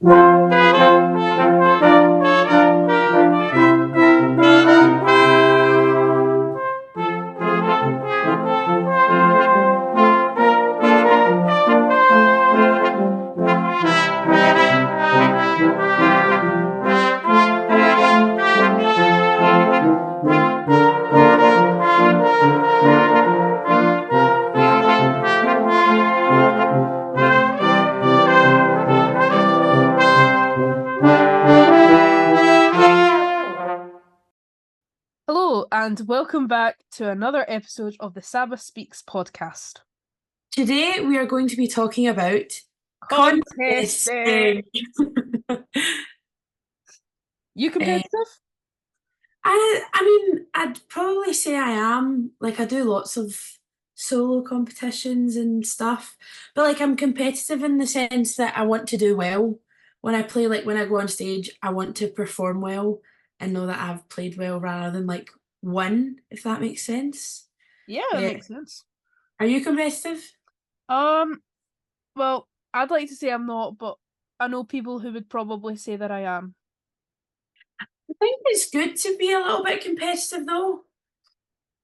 Hello, and welcome back to another episode of the SBBA Speaks podcast. Today we are going to be talking about Contesting. You competitive? I mean, I'd probably say I am. Like, I do lots of solo competitions and stuff, but like, I'm competitive in the sense that I want to do well. When I play, like, when I go on stage, I want to perform well and know that I've played well rather than like win, if that makes sense. Yeah, that makes sense. Are you competitive? Well, I'd like to say I'm not, but I know people who would probably say that I am. I think it's good to be a little bit competitive though,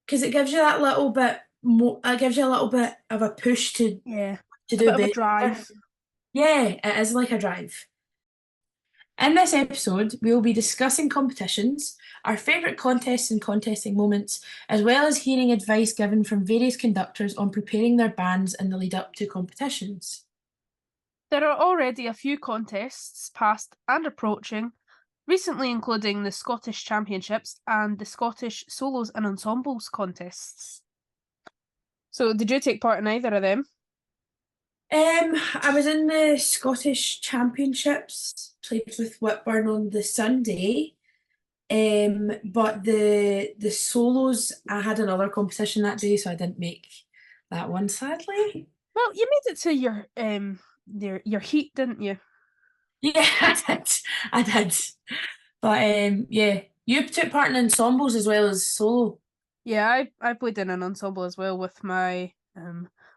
because it gives you that little bit more. It gives you a little bit of a push to A do bit of a better. drive. Yeah, it is like a drive. In this episode, we will be discussing competitions, our favourite contests and contesting moments, as well as hearing advice given from various conductors on preparing their bands in the lead up to competitions. There are already a few contests, past and approaching, recently including the Scottish Championships and the Scottish Solos and Ensembles contests. So, did you take part in either of them? I was in the Scottish Championships, played with Whitburn on the Sunday. But the solos, I had another competition that day, so I didn't make that one, sadly. Well, you made it to your heat, didn't you? Yeah, I did. I did. But yeah, you took part in ensembles as well as solo. Yeah, I played in an ensemble as well with my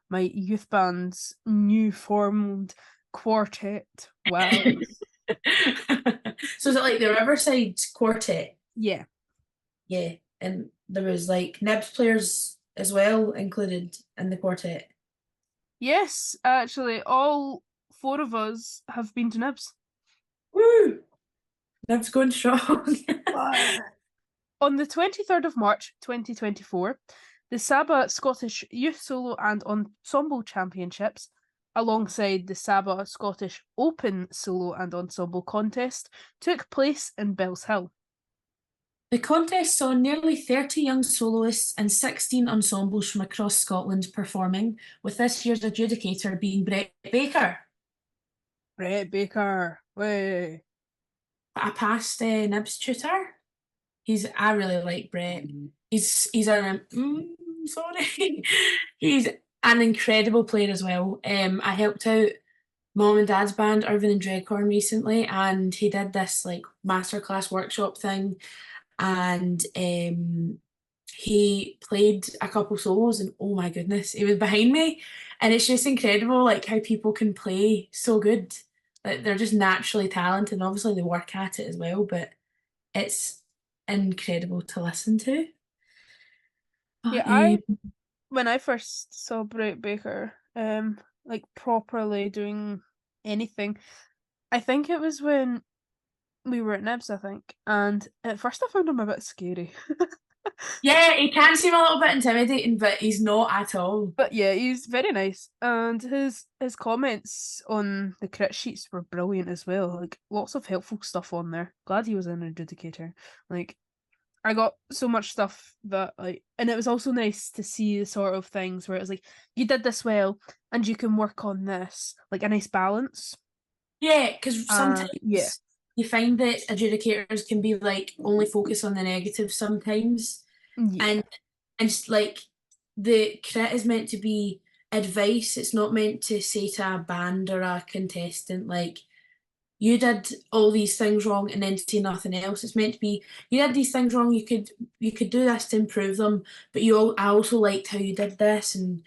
my youth band's new formed quartet. Wow. So is it like the Riverside Quartet? Yeah. Yeah, and there was like nibs players as well included in the quartet. Yes, actually, all four of us have been to Nibs. Woo! Nibs going strong. On the 23rd of March 2024, the SBBA Scottish Youth Solo and Ensemble Championships, alongside the SBBA Scottish Open Solo and Ensemble Contest, took place in Bells Hill. The contest saw nearly 30 young soloists and 16 ensembles from across Scotland performing, with this year's adjudicator being Brett Baker. Brett Baker, way. I passed Nib's tutor. I really like Brett. He's sorry. He's an incredible player as well. I helped out Mom and Dad's band, Irvin and Dreghorn, recently, and he did this like masterclass workshop thing, and he played a couple solos, and oh my goodness, he was behind me, and it's just incredible like how people can play so good. Like they're just naturally talented, and obviously they work at it as well, but it's incredible to listen to. Yeah, when I first saw Brett Baker, like properly doing anything, I think it was when we were at Nibs, I think, and at first I found him a bit scary. Yeah, he can seem a little bit intimidating, but he's not at all. But yeah, he's very nice, and his comments on the crit sheets were brilliant as well. Like lots of helpful stuff on there. Glad he was an adjudicator. Like I got so much stuff that like, and it was also nice to see the sort of things where it was like you did this well, and you can work on this, like a nice balance. Yeah, because sometimes Yeah, you find that adjudicators can be like only focus on the negative sometimes, yeah, and it's like the crit is meant to be advice. It's not meant to say to a band or a contestant like you did all these things wrong and then say nothing else. It's meant to be you did these things wrong. You could do this to improve them, but I also liked how you did this and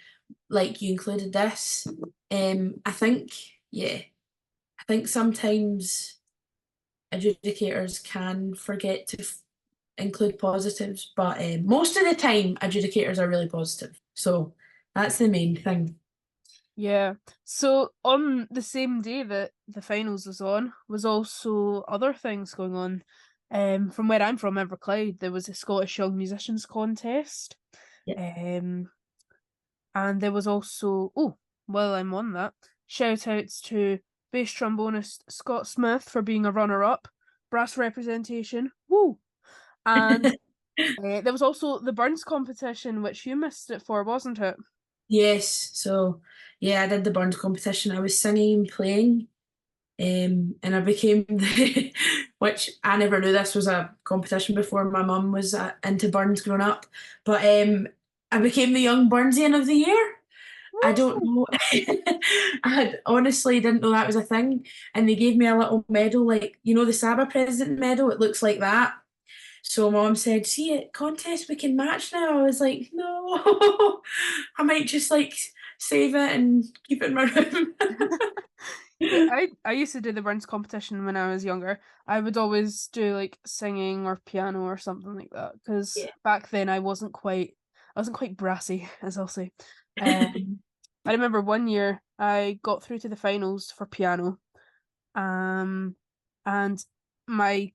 like you included this. I think yeah, I think sometimes adjudicators can forget to include positives, but most of the time adjudicators are really positive. So that's the main thing. Yeah. So on the same day that the finals was on, was also other things going on. From where I'm from, Everclyde, there was a Scottish Young Musicians contest. Yeah. And there was also, oh, while I'm on that, shout outs to bass trombonist Scott Smith for being a runner up, brass representation, woo! And there was also the Burns competition, which you missed it for, wasn't it? Yes. So yeah, I did the Burns competition. I was singing and playing. And I became the, which I never knew this was a competition before. My mum was into Burns growing up, but I became the Young Burnsian of the Year. I don't Woo! know. I honestly didn't know that was a thing. And they gave me a little medal, like, you know, the Saba President medal, it looks like that. So mom said, see it contest, we can match now. I was like, no, I might just like save it and keep it in my room. Yeah, I used to do the Burns competition when I was younger. I would always do like singing or piano or something like that because Yeah. back then I wasn't quite brassy, as I'll say. Um, I remember one year I got through to the finals for piano, and my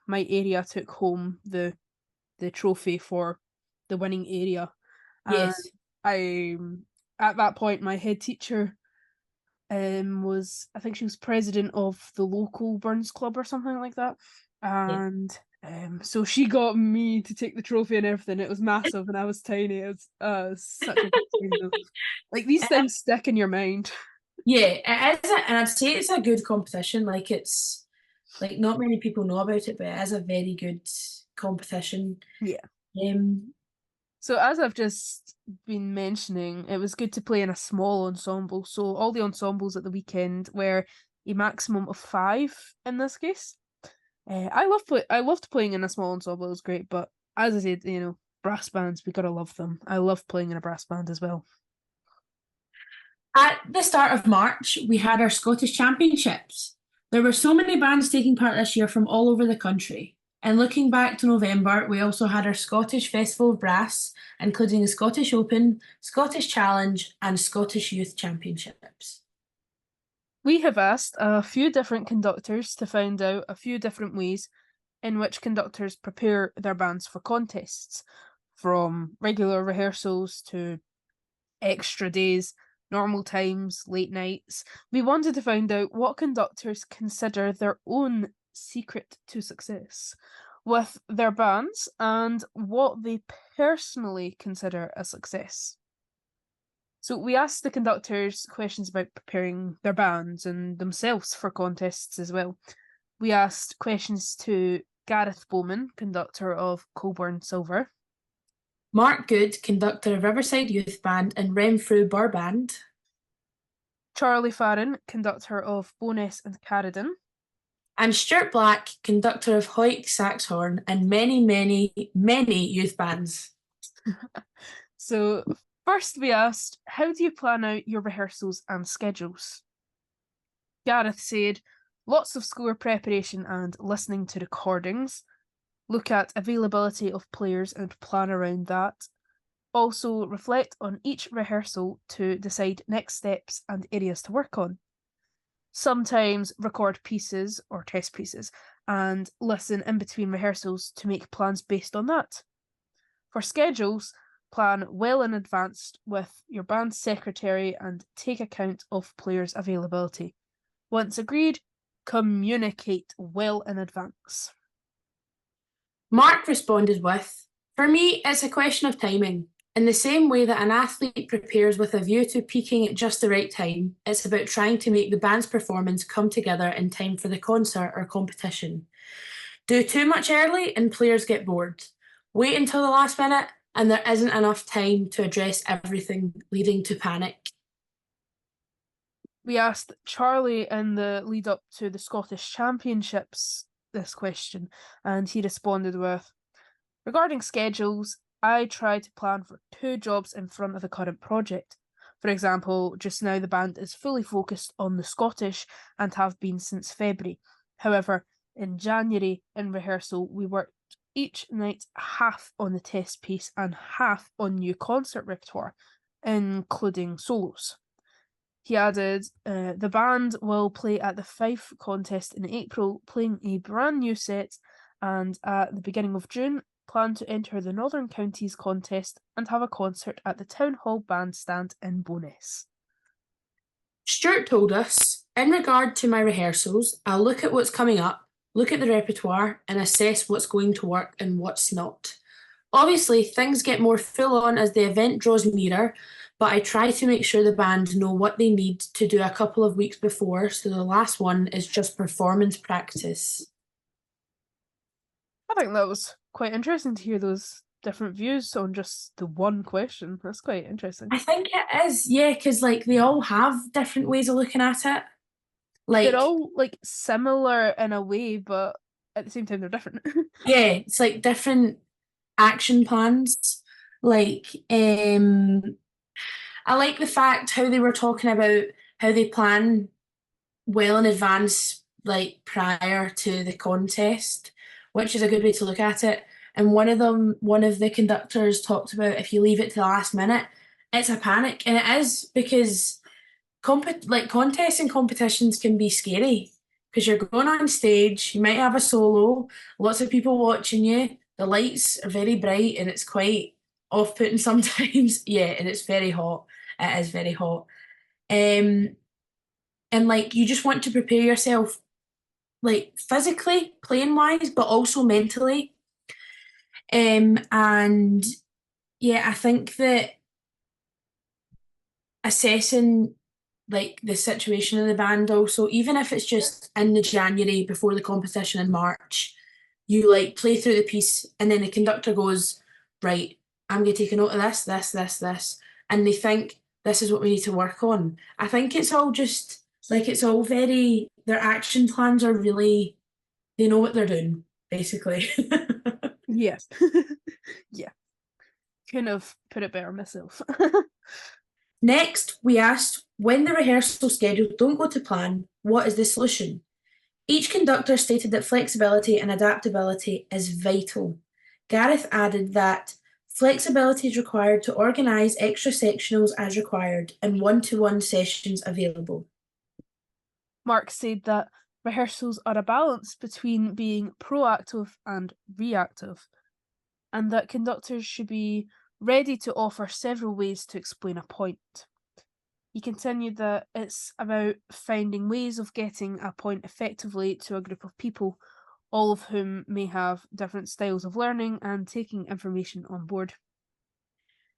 my area took home the trophy for the winning area, and Yes. I at that point my head teacher was, I think she was president of the local Burns club or something like that. Yeah. And so she got me to take the trophy and everything. It was massive and I was tiny. It was such a good time though. Like these things stick in your mind. Yeah, it is, and I'd say it's a good competition. Like it's like not many people know about it, but it is a very good competition. Yeah. Um, So as I've just been mentioning, it was good to play in a small ensemble. So all the ensembles at the weekend were a maximum of 5 in this case. I loved playing in a small ensemble. It was great, but as I said, brass bands, we gotta love them. I love playing in a brass band as well. at the start of March, we had our Scottish Championships. There were so many bands taking part this year from all over the country. And looking back to November, we also had our Scottish Festival of Brass, including the Scottish Open, Scottish Challenge, and Scottish Youth Championships. We have asked a few different conductors to find out a few different ways in which conductors prepare their bands for contests, from regular rehearsals to extra days, normal times, late nights. We wanted to find out what conductors consider their own secret to success with their bands and what they personally consider a success. So we asked the conductors questions about preparing their bands and themselves for contests as well. We asked questions to Gareth Bowman, conductor of Coburn Silver, Mark Good, conductor of Riverside Youth Band and Renfrew Burr Band, Charlie Farron, conductor of Bo'ness and Carridon, and Stuart Black, conductor of Hoyk Saxhorn and many, many, many youth bands. So, first we asked, how do you plan out your rehearsals and schedules? Gareth said, lots of score preparation and listening to recordings. Look at availability of players and plan around that. Also, reflect on each rehearsal to decide next steps and areas to work on. Sometimes record pieces or test pieces and listen in between rehearsals to make plans based on that. For schedules, plan well in advance with your band secretary and take account of players' availability. Once agreed, communicate well in advance. Mark responded with, for me, it's a question of timing. In the same way that an athlete prepares with a view to peaking at just the right time, it's about trying to make the band's performance come together in time for the concert or competition. Do too much early and players get bored. Wait until the last minute and there isn't enough time to address everything, leading to panic. We asked Charlie in the lead up to the Scottish Championships this question, and he responded with, regarding schedules, I try to plan for 2 jobs in front of the current project. For example, just now the band is fully focused on the Scottish and have been since February. However, in January, in rehearsal, we worked each night half on the test piece and half on new concert repertoire, including solos. He added, the band will play at the Fife contest in April, playing a brand new set, and at the beginning of June, plan to enter the Northern Counties contest and have a concert at the Town Hall Bandstand in Bo'ness. Stuart told us, in regard to my rehearsals, I'll look at what's coming up, look at the repertoire, and assess what's going to work and what's not. Obviously, things get more full on as the event draws nearer, but I try to make sure the band know what they need to do a couple of weeks before, so the last one is just performance practice. I think that was quite interesting to hear those different views on just the one question. That's quite interesting. I think it is, yeah, because like they all have different ways of looking at it. Like They're all like similar in a way, but at the same time they're different. yeah, it's like different action plans. Like I like the fact how they were talking about how they plan well in advance, like prior to the contest, which is a good way to look at it. And one of the conductors talked about if you leave it to the last minute, it's a panic, and it is because contests and competitions can be scary because you're going on stage, you might have a solo, lots of people watching you, the lights are very bright, and it's quite off-putting sometimes. Yeah, and it's very hot. It is very hot. And like you just want to prepare yourself like physically, playing wise, but also mentally. And yeah, I think that assessing like the situation of the band also, even if it's just in the January before the competition in March, you like play through the piece and then the conductor goes, right, I'm gonna take a note of this, and they think this is what we need to work on. I think it's all just like it's all very their action plans are really they know what they're doing, basically. Yes. Yeah. Couldn't have put it better myself. Next, we asked when the rehearsal schedules don't go to plan, what is the solution? Each conductor stated that flexibility and adaptability is vital. Gareth added that flexibility is required to organise extra sectionals as required and one-to-one sessions available. Mark said that rehearsals are a balance between being proactive and reactive, and that conductors should be ready to offer several ways to explain a point. He continued that it's about finding ways of getting a point effectively to a group of people, all of whom may have different styles of learning and taking information on board.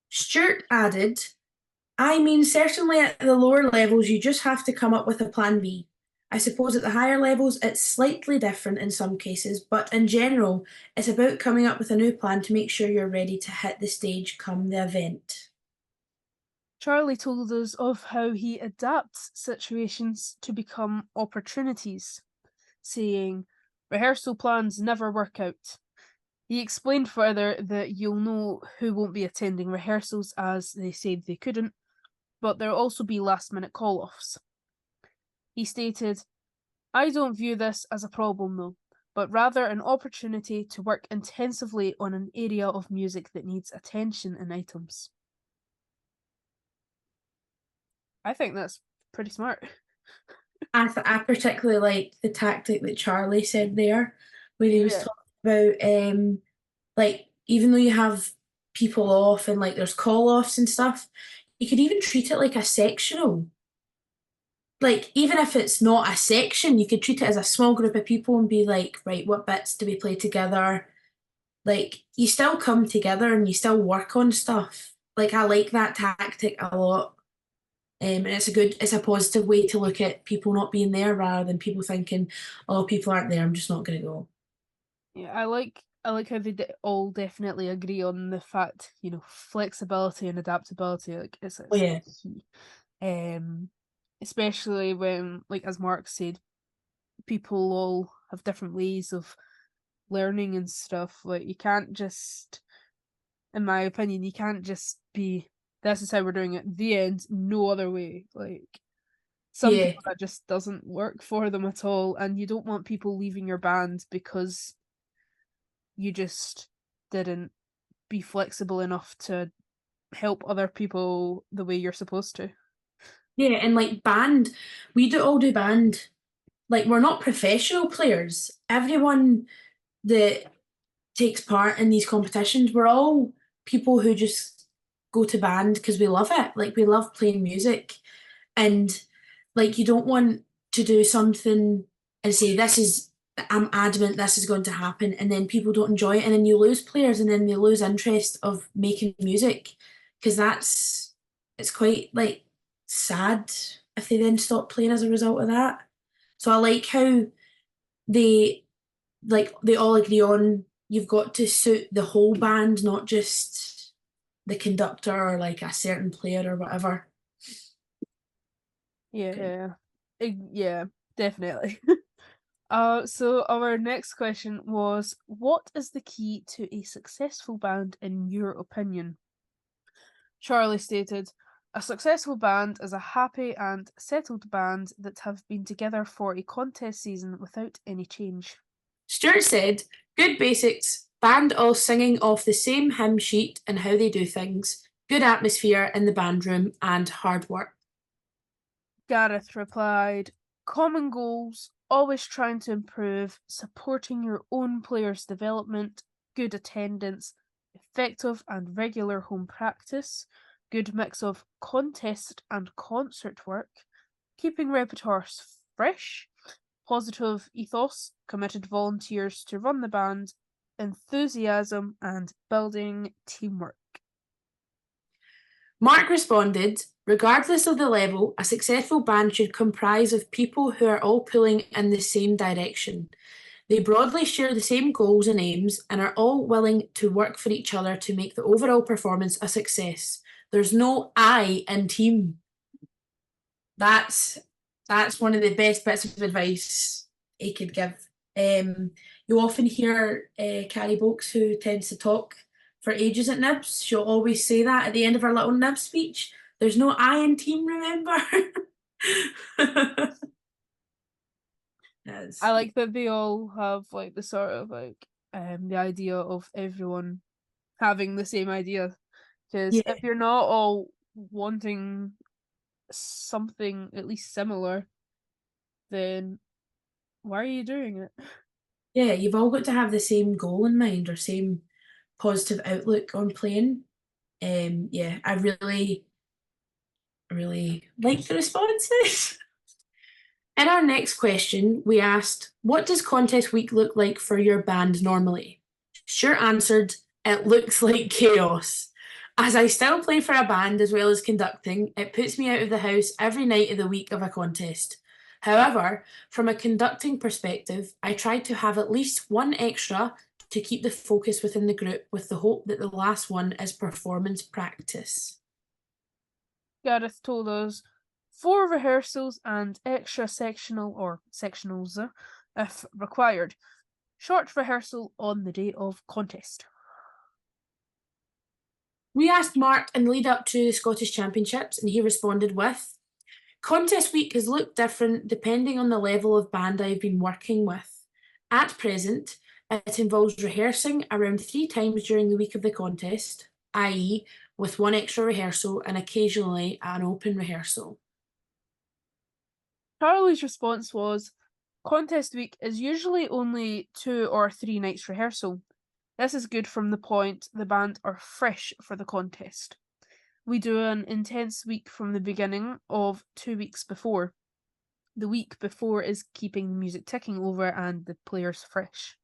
Stuart added, I mean, certainly at the lower levels, you just have to come up with a plan B. I suppose at the higher levels, it's slightly different in some cases, but in general, it's about coming up with a new plan to make sure you're ready to hit the stage come the event. Charlie told us of how he adapts situations to become opportunities, saying, rehearsal plans never work out. He explained further that you'll know who won't be attending rehearsals as they said they couldn't, but there'll also be last minute call offs. He stated, I don't view this as a problem though, but rather an opportunity to work intensively on an area of music that needs attention and items. I think that's pretty smart. I particularly like the tactic that Charlie said there, where he was Yeah. talking about like even though you have people off and like there's call offs and stuff, you could even treat it like a sectional. Like even if it's not a section, you could treat it as a small group of people and be like, right, what bits do we play together? Like you still come together and you still work on stuff. Like I like that tactic a lot. And it's a positive way to look at people not being there rather than people thinking, oh, people aren't there, I'm just not gonna go. Yeah, I like how they all definitely agree on the fact, flexibility and adaptability, like Oh it's yeah. key. Um, Especially when, like as Mark said, people all have different ways of learning and stuff. Like you can't just, in my opinion, you can't just be this is how we're doing it. The end, no other way. Like some Yeah. people that just doesn't work for them at all, and you don't want people leaving your band because you just didn't be flexible enough to help other people the way you're supposed to. Yeah, and like band, we do all do band. Like we're not professional players. Everyone that takes part in these competitions, we're all people who just go to band because we love it. Like we love playing music. And like you don't want to do something and say, this is I'm adamant this is going to happen, and then people don't enjoy it, and then you lose players and then they lose interest of making music. Because it's quite like sad if they then stop playing as a result of that. So I like how they they all agree on you've got to suit the whole band, not just the conductor or like a certain player or whatever. Yeah, yeah, definitely. So our next question was, what is the key to a successful band in your opinion? Charlie stated, a successful band is a happy and settled band that have been together for a contest season without any change. Stuart said, good basics, band all singing off the same hymn sheet and how they do things, good atmosphere in the band room, and hard work. Gareth replied, common goals, always trying to improve, supporting your own players' development, good attendance, effective and regular home practice, good mix of contest and concert work, keeping repertoires fresh, positive ethos, committed volunteers to run the band, enthusiasm, and building teamwork. Mark responded, regardless of the level, a successful band should comprise of people who are all pulling in the same direction. They broadly share the same goals and aims and are all willing to work for each other to make the overall performance a success. There's no I in team. That's that's one of the best bits of advice he could give. You often hear Carrie Boakes, who tends to talk for ages at Nibs. She'll always say that at the end of her little Nib speech. There's no I in team, remember? I Yes. like that they all have like the sort of like the idea of everyone having the same idea. Because Yeah, if you're not all wanting something at least similar, then why are you doing it? yeah, you've all got to have the same goal in mind or same positive outlook on playing. Yeah, I really like the responses. In our next question, we asked, what does contest week look like for your band normally? Stuart answered, it looks like chaos. As I still play for a band as well as conducting, it puts me out of the house every night of the week of a contest. However, from a conducting perspective, I try to have at least one extra to keep the focus within the group with the hope that the last one is performance practice. Gareth told us 4 rehearsals and extra sectional or sectionals if required. Short rehearsal on the day of contest. We asked Mark in the lead up to the Scottish Championships, and he responded with, contest week has looked different depending on the level of band I've been working with. At present, it involves rehearsing around 3 times during the week of the contest, i.e., with one extra rehearsal and occasionally an open rehearsal. Charlie's response was, contest week is usually only 2 or 3 nights rehearsal. This is good from the point the band are fresh for the contest. We do an intense week from the beginning of 2 weeks before. The week before is keeping the music ticking over and the players fresh.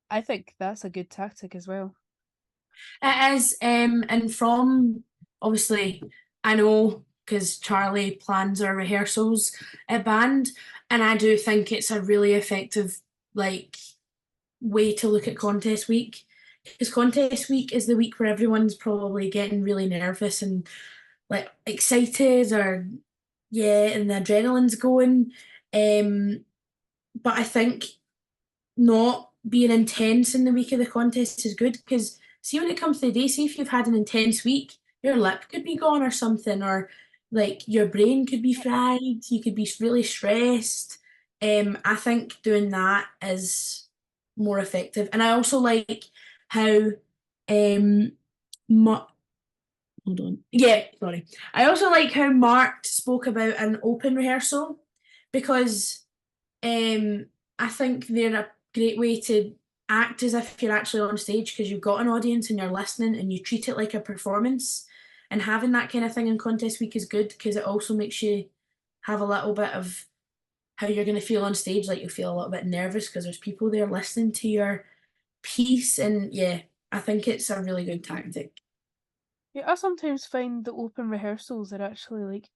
I think that's a good tactic as well. It is, and from obviously, I know because Charlie plans our rehearsals at band, and I do think it's a really effective like way to look at contest week. Because contest week is the week where everyone's probably getting really nervous and like excited or yeah, and the adrenaline's going. Um, but I think not being intense in the week of the contest is good because see when it comes to the day, see if you've had an intense week, your lip could be gone or something, or like your brain could be fried, you could be really stressed. I think doing that is more effective. And I also like how um hold on. Yeah, sorry. I also like how Mark spoke about an open rehearsal because I think they're a great way to act as if you're actually on stage because you've got an audience and you're listening and you treat it like a performance. And having that kind of thing in contest week is good because it also makes you have a little bit of how you're going to feel on stage. Like you feel a little bit nervous because there's people there listening to your piece. And yeah, I think it's a really good tactic. Yeah, I sometimes find the open rehearsals are actually like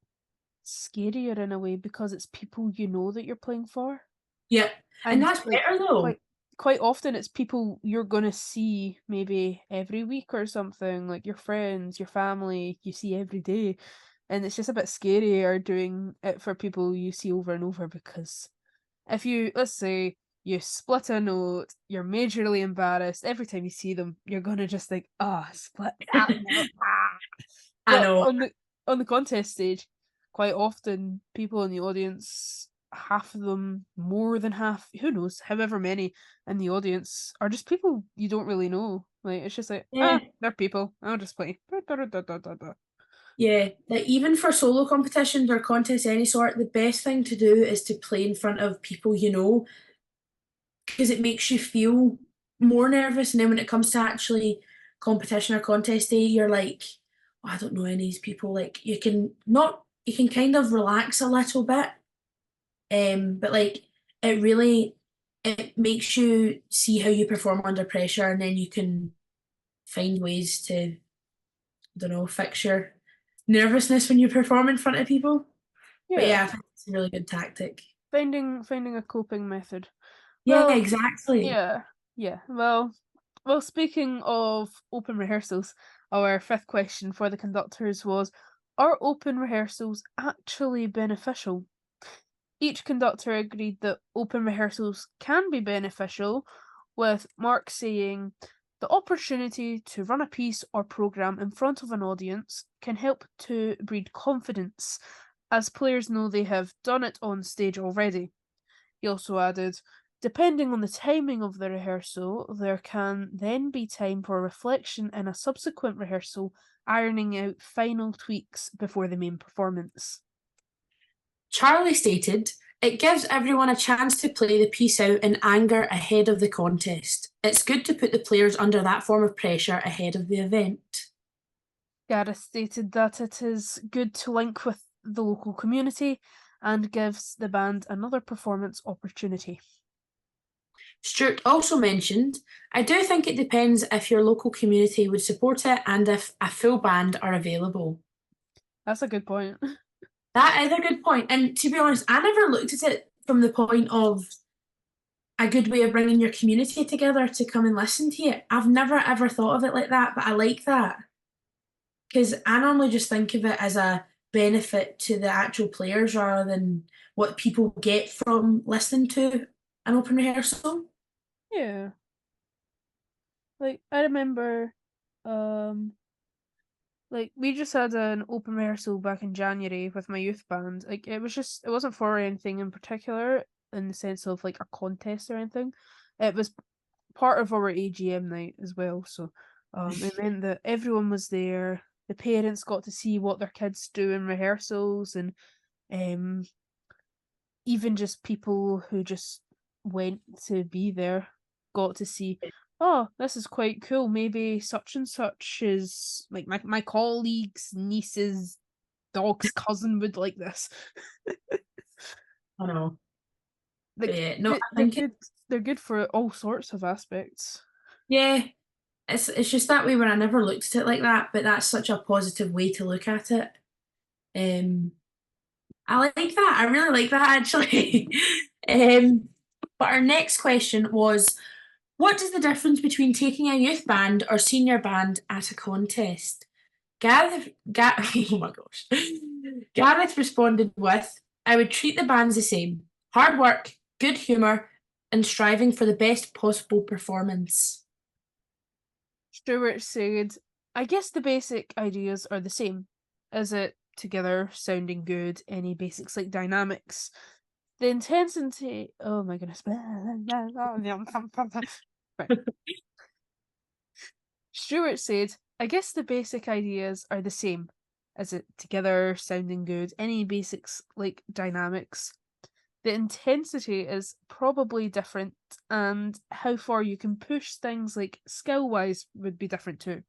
scarier in a way because it's people you know that you're playing for. Yeah. And And that's like better though. quite often it's people you're gonna see maybe every week or something, like your friends, your family, you see every day. And it's just a bit scarier doing it for people you see over and over because if you, let's say, you split a note, you're majorly embarrassed. Every time you see them, you're gonna just think, "Ah, split that note, ah." I But know. on the contest stage, quite often people in the audience, half of them, more than half, who knows, however many in the audience are just people you don't really know. Like it's just like, Yeah. ah, they're people. I'll just play. Da, da, da, da, da, da. Yeah, like even for solo competitions or contests of any sort, the best thing to do is to play in front of people you know because it makes you feel more nervous. And then when it comes to actually competition or contest day, you're like, oh, I don't know any of these people. Like you can not, you can kind of relax a little bit. But like it really, it makes you see how you perform under pressure, and then you can find ways to, I don't know, fix your nervousness when you perform in front of people. But Yeah, yeah, I think it's a really good tactic. finding a coping method. Yeah, Well, exactly. yeah, yeah. Well, speaking of open rehearsals, our fifth question for the conductors was, are open rehearsals actually beneficial? Each conductor agreed that open rehearsals can be beneficial, with Mark saying, the opportunity to run a piece or programme in front of an audience can help to breed confidence, as players know they have done it on stage already. He also added, depending on the timing of the rehearsal, there can then be time for reflection in a subsequent rehearsal, ironing out final tweaks before the main performance. Charlie stated, it gives everyone a chance to play the piece out in anger ahead of the contest. It's good to put the players under that form of pressure ahead of the event. Gareth stated that it is good to link with the local community and gives the band another performance opportunity. Stuart also mentioned, I do think it depends if your local community would support it and if a full band are available. That's a good point. That is a good point. And to be honest, I never looked at it from the point of a good way of bringing your community together to come and listen to you. I've never ever thought of it like that, but I like that because I normally just think of it as a benefit to the actual players rather than what people get from listening to an open rehearsal. Yeah. Like I remember um like we just had an open rehearsal back in January with my youth band. Like it wasn't for anything in particular in the sense of like a contest or anything. It was part of our AGM night as well. So it meant that everyone was there. The parents got to see what their kids do in rehearsals, and um even just people who just went to be there got to see, oh, this is quite cool. Maybe such and such is like my colleague's niece's dog's cousin would like this. I know. But Like yeah, no, I they're think it, good. They're good for all sorts of aspects. yeah, it's just that way when I never looked at it like that, but that's such a positive way to look at it. Um I like that. I really like that actually. But our next question was, what is the difference between taking a youth band or senior band at a contest? Oh my gosh. Gareth responded with, I would treat the bands the same. Hard work, good humour, and striving for the best possible performance. Stuart said, I guess the basic ideas are the same. Is it together sounding good? Any basics like dynamics? The intensity. Oh my goodness. Right. Stuart said, I guess the basic ideas are the same. Is it together sounding good? Any basics like dynamics? The intensity is probably different, and how far you can push things like skill wise would be different too.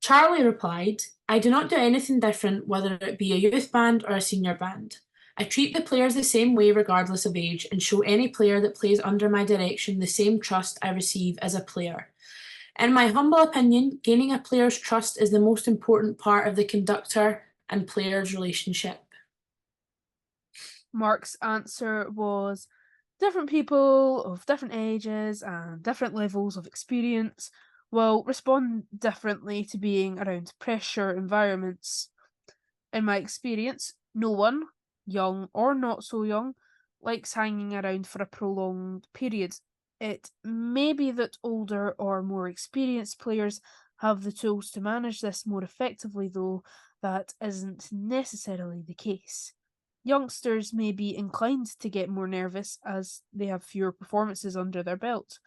Charlie replied, I do not do anything different, whether it be a youth band or a senior band. I treat the players the same way regardless of age and show any player that plays under my direction the same trust I receive as a player. In my humble opinion, gaining a player's trust is the most important part of the conductor and player's relationship. Mark's answer was different people of different ages and different levels of experience will respond differently to being around pressure environments. In my experience, no one, young or not so young, likes hanging around for a prolonged period. It may be that older or more experienced players have the tools to manage this more effectively, though that isn't necessarily the case. Youngsters may be inclined to get more nervous as they have fewer performances under their belt.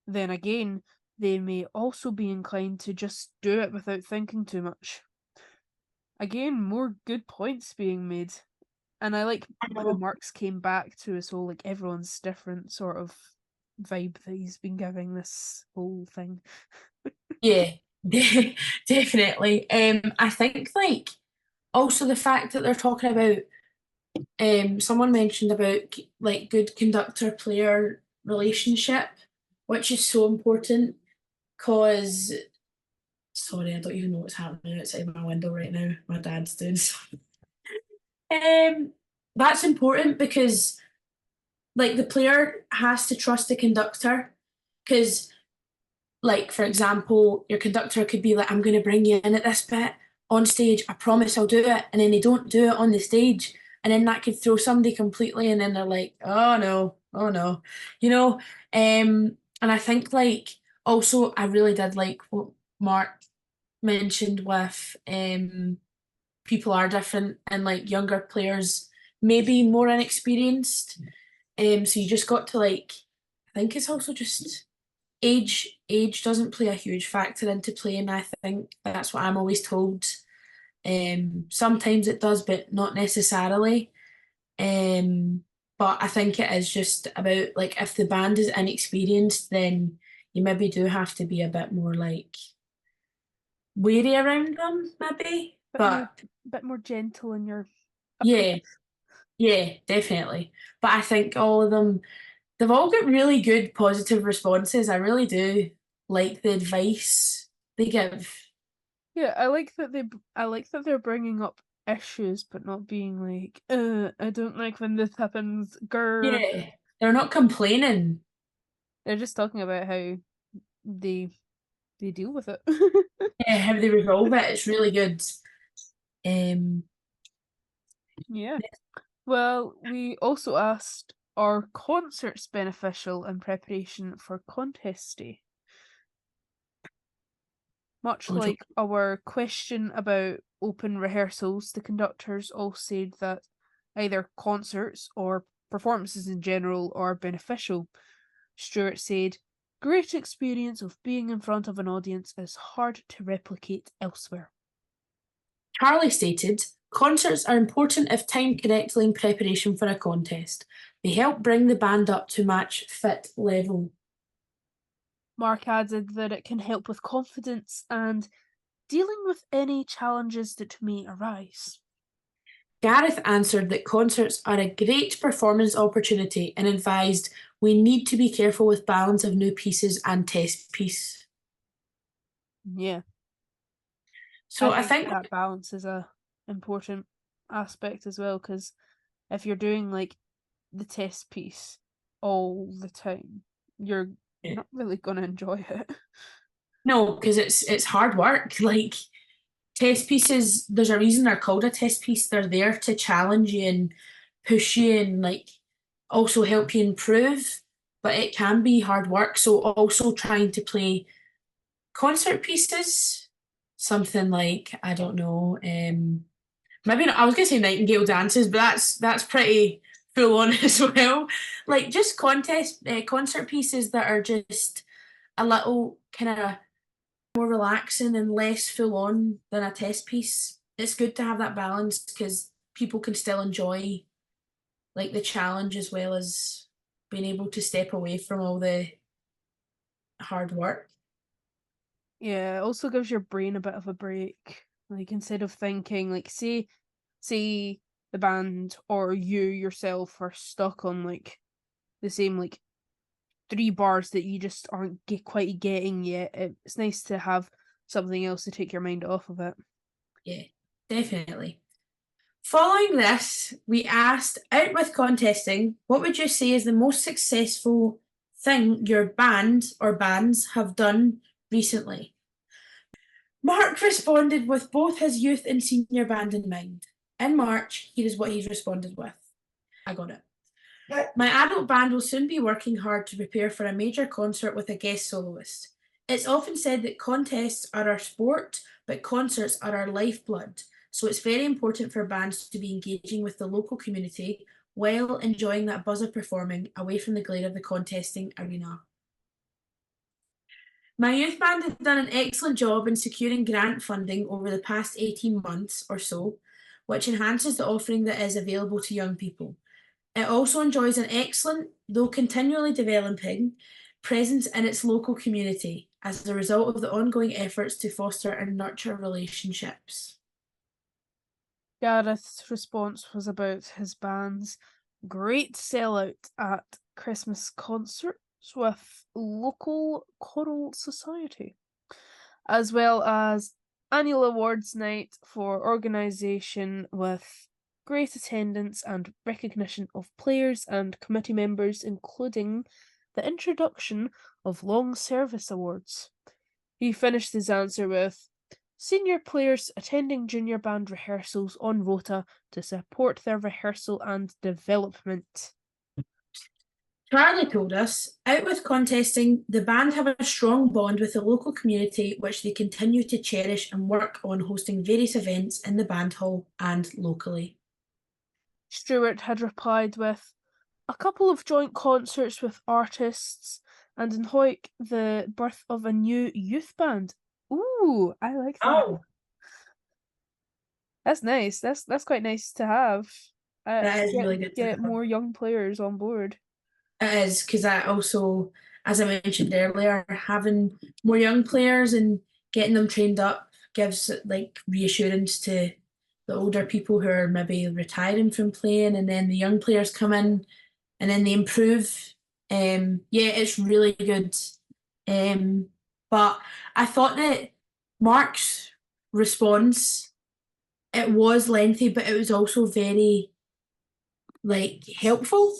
Then again, they may also be inclined to just do it without thinking too much. Again, more good points being made. And I like how Marx came back to his whole like everyone's different sort of vibe that he's been giving this whole thing. Yeah, definitely. I think like also the fact that they're talking about someone mentioned about like good conductor player relationship, which is so important because sorry, I don't even know what's happening outside my window right now. My dad's doing something. That's important because like the player has to trust the conductor because like for example your conductor could be like I'm going to bring you in at this bit on stage, I promise I'll do it, and then they don't do it on the stage, and then that could throw somebody completely, and then they're like oh no, oh no, you know. And I think like also I really did like what Mark mentioned with people are different and like younger players maybe more inexperienced. So you just got to like I think it's also just age doesn't play a huge factor into playing. I think that's what I'm always told. Sometimes it does, but not necessarily. Um, but I think it is just about like if the band is inexperienced, then you maybe do have to be a bit more like wary around them, maybe. Bit more But bit more gentle in your approach. yeah, yeah, definitely. But I think all of them, they've all got really good positive responses. I really do like the advice they give. Yeah, I like that they're bringing up issues but not being like, I don't like when this happens, grr. Yeah, they're not complaining. They're just talking about how they they deal with it. Yeah, how they resolve it. It's really good. Um, Yeah. Well, we also asked, are concerts beneficial in preparation for contest day? Much oh, like our question about open rehearsals, the conductors all said that either concerts or performances in general are beneficial. Stuart said, great experience of being in front of an audience is hard to replicate elsewhere. Charlie stated, concerts are important if timed correctly in preparation for a contest. They help bring the band up to match fit level. Mark added that it can help with confidence and dealing with any challenges that may arise. Gareth answered that concerts are a great performance opportunity and advised we need to be careful with balance of new pieces and test piece. Yeah, I So I think think, that balance is a important aspect as well because if you're doing like the test piece all the time, you're not really gonna enjoy it. no, because it's hard work. Like test pieces, there's a reason they're called a test piece. They're there to challenge you and push you and like also help you improve. But it can be hard work. So also trying to play concert pieces, something like, I don't know, maybe not, I was gonna say Nightingale dances, but that's pretty full on as well. Like just concert pieces that are just a little kind of more relaxing and less full on than a test piece. It's good to have that balance because people can still enjoy like the challenge as well as being able to step away from all the hard work. Yeah, it also gives your brain a bit of a break. Like instead of thinking, like say the band or you yourself are stuck on like the same like three bars that you just aren't quite getting yet. It's nice to have something else to take your mind off of it. Yeah, definitely. Following this, we asked, out with contesting, what would you say is the most successful thing your band or bands have done recently? Mark responded with both his youth and senior band in mind. In March, here is what he's responded with. I got it. My adult band will soon be working hard to prepare for a major concert with a guest soloist. It's often said that contests are our sport, but concerts are our lifeblood. So it's very important for bands to be engaging with the local community while enjoying that buzz of performing away from the glare of the contesting arena. My youth band has done an excellent job in securing grant funding over the past 18 months or so, which enhances the offering that is available to young people. It also enjoys an excellent, though continually developing, presence in its local community as a result of the ongoing efforts to foster and nurture relationships. Gareth's response was about his band's great sellout at Christmas concerts with local choral society, as well as annual awards night for organisation with great attendance and recognition of players and committee members, including the introduction of long service awards. He finished his answer with senior players attending junior band rehearsals on rota to support their rehearsal and development. Charlie told us, out with contesting, the band have a strong bond with the local community which they continue to cherish and work on hosting various events in the band hall and locally. Stewart had replied with a couple of joint concerts with artists, and in Hoyk, the birth of a new youth band. Ooh, I like that. Oh, That's nice. That's quite nice to have. that is Get really good to get have. more young players on board. It is because I also, as I mentioned earlier, having more young players and getting them trained up gives like reassurance to the older people who are maybe retiring from playing, and then the young players come in and then they improve. Yeah, it's really good. Um, but I thought that Mark's response, it was lengthy, but it was also very like helpful.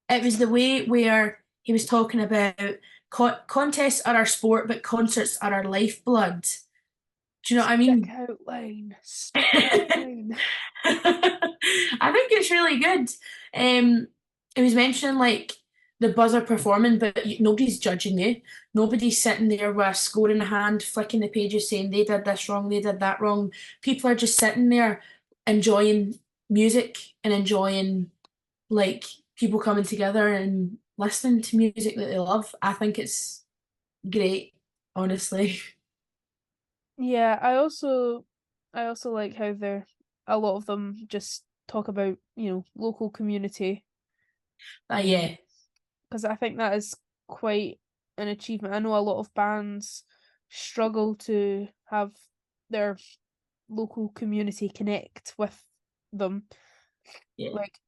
It was the way where he was talking about contests are our sport, but concerts are our lifeblood. Do you know what I Stick mean? out line. Stick out I line. think it's really good. He was mentioning like the buzzer performing, but nobody's judging you. Nobody's sitting there with a score in hand, flicking the pages, saying they did this wrong, they did that wrong. People are just sitting there enjoying music and enjoying like people coming together and listening to music that they love. I think it's great, honestly. Yeah, I also like how they're a lot of them just talk about, local community. Yeah, Because I think that is quite an achievement. I know a lot of bands struggle to have their local community connect with them. yeah, Like,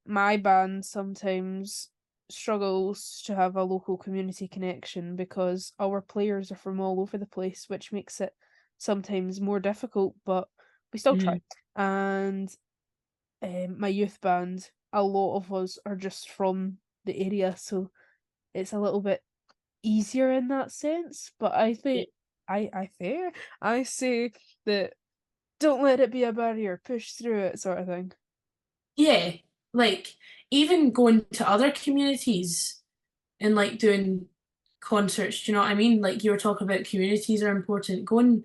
my band sometimes struggles to have a local community connection because our players are from all over the place, which makes it sometimes more difficult, but we still try. mm, And my youth band, a lot of us are just from the area, so it's a little bit easier in that sense. But I yeah. think I say that don't let it be a barrier, push through it sort of thing. Yeah, like even going to other communities and like doing concerts. Do you know what I mean? Like you were talking about, communities are important. Going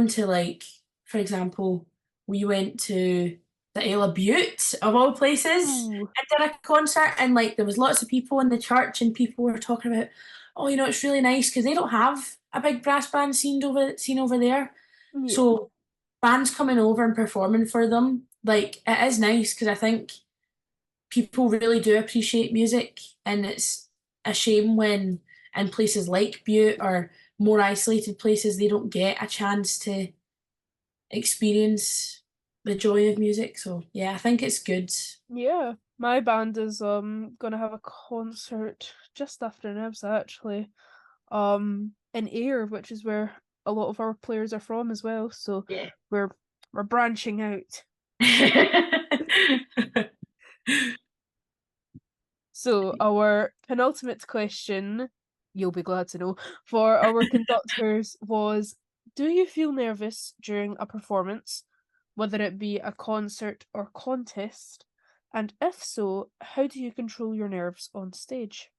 to, like, for example, we went to the Isle of Butte of all places Ooh, and did a concert, and like there was lots of people in the church, and people were talking about, oh, it's really nice because they don't have a big brass band scene over there. yeah, So bands coming over and performing for them, like it is nice because I think people really do appreciate music, and it's a shame when in places like Butte or more isolated places they don't get a chance to experience the joy of music. So yeah, I think it's good. yeah. My band is gonna have a concert just after Nebs actually. In Ayr, which is where a lot of our players are from as well. So Yeah. we're we're branching out. So our penultimate question, you'll be glad to know, for our conductors was, do you feel nervous during a performance, whether it be a concert or contest? And if so, how do you control your nerves on stage?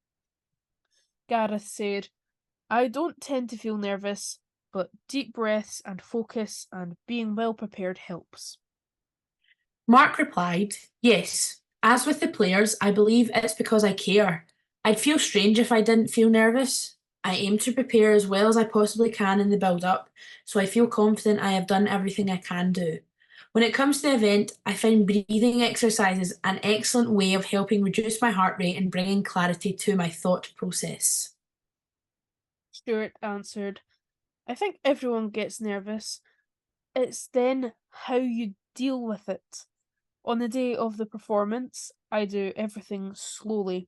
Gareth said, I don't tend to feel nervous, but deep breaths and focus and being well prepared helps. Mark replied, yes. As with the players, I believe it's because I care. I'd feel strange if I didn't feel nervous. I aim to prepare as well as I possibly can in the build up, so I feel confident I have done everything I can do. When it comes to the event, I find breathing exercises an excellent way of helping reduce my heart rate and bringing clarity to my thought process. Stuart answered, I think everyone gets nervous. It's then how you deal with it. On the day of the performance, I do everything slowly.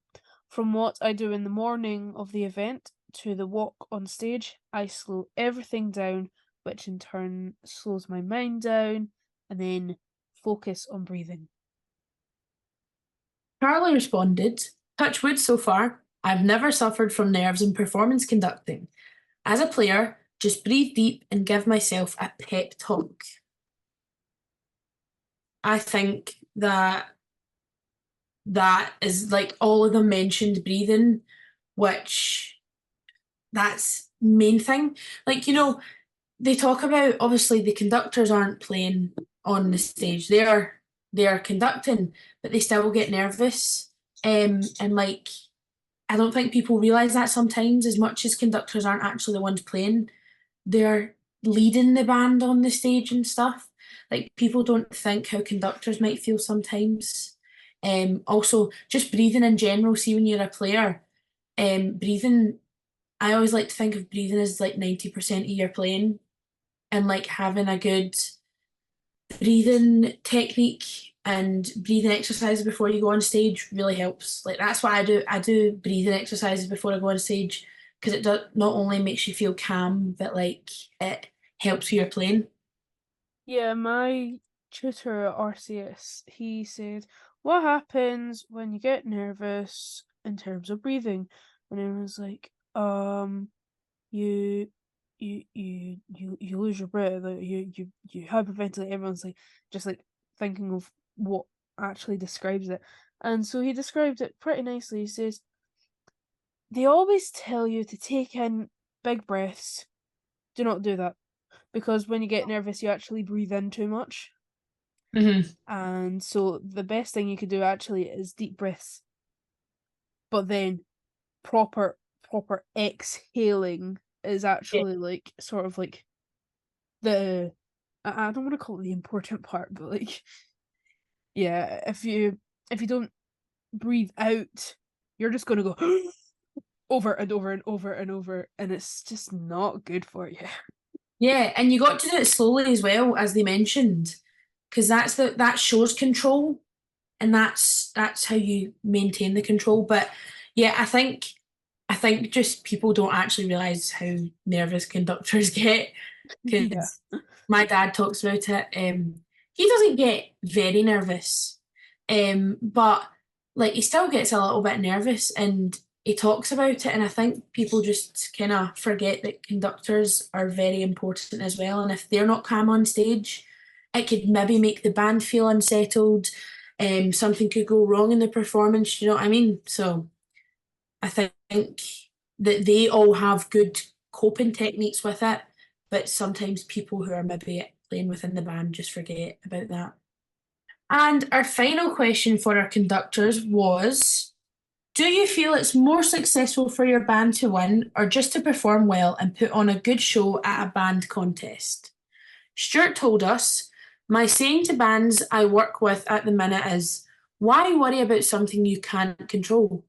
From what I do in the morning of the event to the walk on stage, I slow everything down, which in turn slows my mind down, and then focus on breathing. Charlie responded, touch wood so far. I've never suffered from nerves in performance conducting. As a player, just breathe deep and give myself a pep talk. I think that is like all of them mentioned breathing, which that's main thing. Like, they talk about obviously the conductors aren't playing on the stage. They are conducting, but they still get nervous. And like I don't think people realise that sometimes, as much as conductors aren't actually the ones playing, they're leading the band on the stage and stuff. Like people don't think how conductors might feel sometimes. Also, just breathing in general. See, when you're a player, breathing. I always like to think of breathing as like 90% of your playing, and like having a good breathing technique and breathing exercises before you go on stage really helps. Like that's what I do. I do breathing exercises before I go on stage because it not only makes you feel calm, but like it helps with your playing. Yeah, my tutor at RCS, he said, what happens when you get nervous in terms of breathing? And I was like, you you lose your breath, like you hyperventilate. Everyone's like just like thinking of what actually describes it. And so he described it pretty nicely. He says, they always tell you to take in big breaths. Do not do that. Because when you get nervous you actually breathe in too much. Hmm. And so the best thing you could do actually is deep breaths. But then proper exhaling is Yeah. actually like sort of like the I don't want to call it the important part, but like yeah, if you don't breathe out, you're just gonna go over and over and over and over, and it's just not good for you. Yeah, and you got to do it slowly as well, as they mentioned, because that shows control, and that's how you maintain the control. But yeah, I think just people don't actually realize how nervous conductors get, Yeah. because my dad talks about it. He doesn't get very nervous, but like he still gets a little bit nervous, and he talks about it. And I think people just kind of forget that conductors are very important as well. And if they're not calm on stage, it could maybe make the band feel unsettled. Something could go wrong in the performance. You know what I mean? So I think that they all have good coping techniques with it, but sometimes people who are maybe playing within the band just forget about that. And our final question for our conductors was, do you feel it's more successful for your band to win or just to perform well and put on a good show at a band contest? Stuart told us, my saying to bands I work with at the minute is, why worry about something you can't control?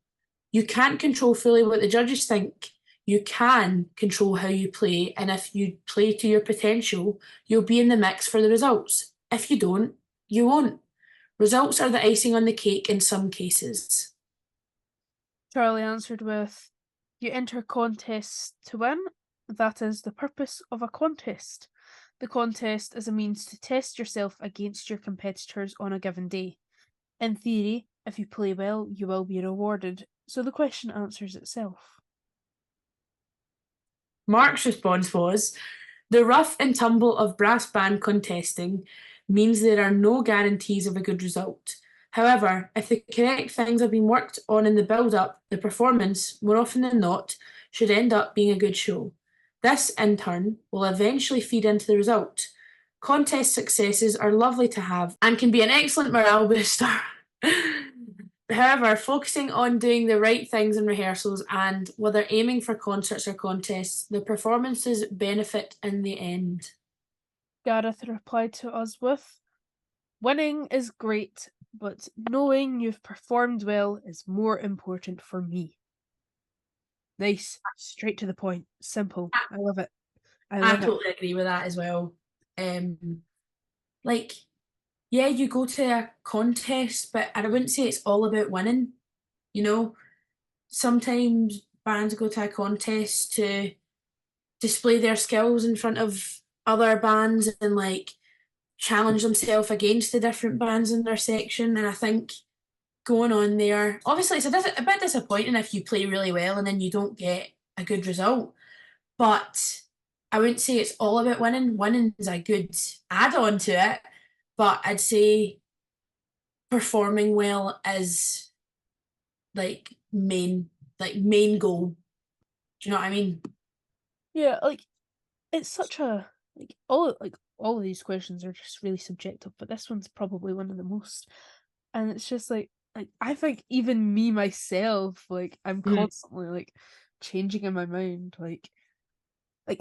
You can't control fully what the judges think. You can control how you play, and if you play to your potential, you'll be in the mix for the results. If you don't, you won't. Results are the icing on the cake in some cases. Charlie answered with, you enter contests to win. That is the purpose of a contest. The contest is a means to test yourself against your competitors on a given day. In theory, if you play well, you will be rewarded. So the question answers itself. Mark's response was, the rough and tumble of brass band contesting means there are no guarantees of a good result. However, if the correct things have been worked on in the build-up, the performance, more often than not, should end up being a good show. This, in turn, will eventually feed into the result. Contest successes are lovely to have and can be an excellent morale booster. However, focusing on doing the right things in rehearsals and, whether aiming for concerts or contests, the performances benefit in the end. Gareth replied to us with, winning is great, but knowing you've performed well is more important for me. Nice, straight to the point, simple. I love it. I I love it. totally agree with that as well. Like, yeah, you go to a contest, but I wouldn't say it's all about winning. You know, sometimes bands go to a contest to display their skills in front of other bands and like challenge themselves against the different bands in their section. And I think going on there, obviously, it's a bit disappointing if you play really well and then you don't get a good result. But I wouldn't say it's all about winning. Winning is a good add on to it. But I'd say performing well is main goal. Do you know what I mean? Yeah, it's such a all of these questions are just really subjective, but this one's probably one of the most. And it's just like I think even me myself, I'm Mm. constantly changing in my mind. Like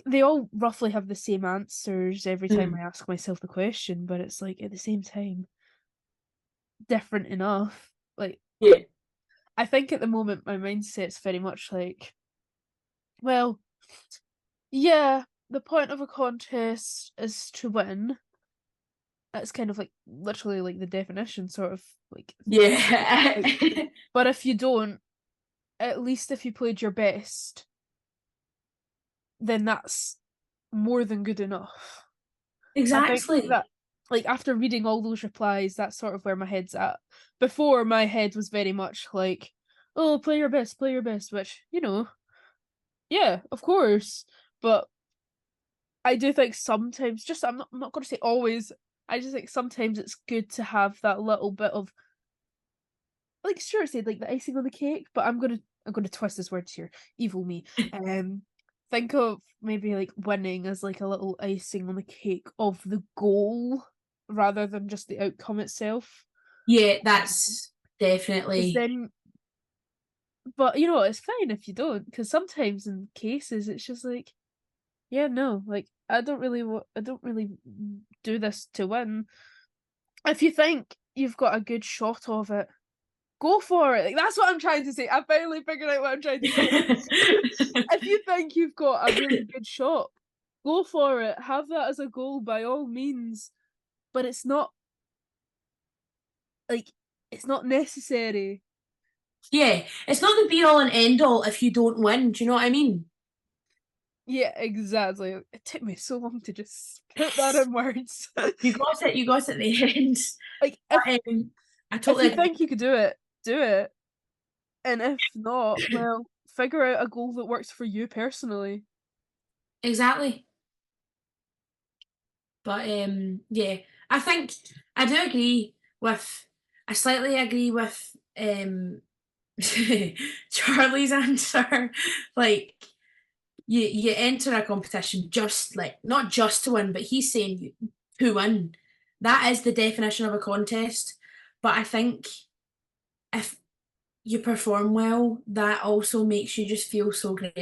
they all roughly have the same answers every time Mm. I ask myself the question, but it's like at the same time different enough. Like Yeah. I think at the moment my mindset's very much like, well, yeah, the point of a contest is to win. That's kind of literally the definition sort of Yeah. like but if you don't, at least if you played your best, then that's more than good enough. I think Exactly. that after reading all those replies, that's sort of where my head's at. Before my head was very much like, oh, play your best, which, yeah, of course. But I do think sometimes, just I'm not gonna say always, I just think sometimes it's good to have that little bit of, like Stuart said, like the icing on the cake, but I'm gonna twist his words here. Evil me. Um think of maybe winning as a little icing on the cake of the goal rather than just the outcome itself. Yeah, Because that's definitely. then but it's fine if you don't, because sometimes in cases it's just like, yeah, no, I don't really do this to win. If you think you've got a good shot of it, go for it. Like that's what I'm trying to say. I finally figured out what I'm trying to say. If you think you've got a really good shot, go for it. Have that as a goal by all means. But like it's not necessary. Yeah, it's not the be all and end all if you don't win. Do you know what I mean? Yeah, exactly. It took me so long to just put that in words. You got it. You got it at the end. Like I if totally you agree. think you could do it, do it. And if not, well, figure out a goal that works for you personally. Exactly. But yeah, I think I do agree with. I slightly agree with Charlie's answer, like you enter a competition just like not just to win, but he's saying to win. That is the definition of a contest. But I think if you perform well, that also makes you just feel so great.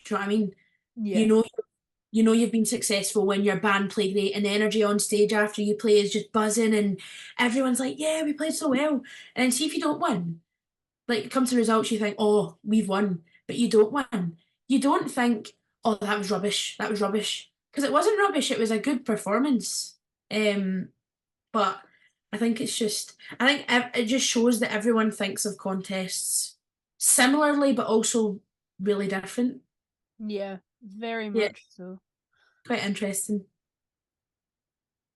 Do you know what I mean? You Yeah. know, you know you've been successful when your band play great, and the energy on stage after you play is just buzzing, and everyone's like, "Yeah, we played so well." And then see if you don't win, like it comes to results, you think, "Oh, we've won," but you don't win. You don't think, "Oh, that was rubbish. That was rubbish," because it wasn't rubbish. It was a good performance. But I think it's just, I think it just shows that everyone thinks of contests similarly, but also really different. Yeah, very Yeah, much so. quite interesting.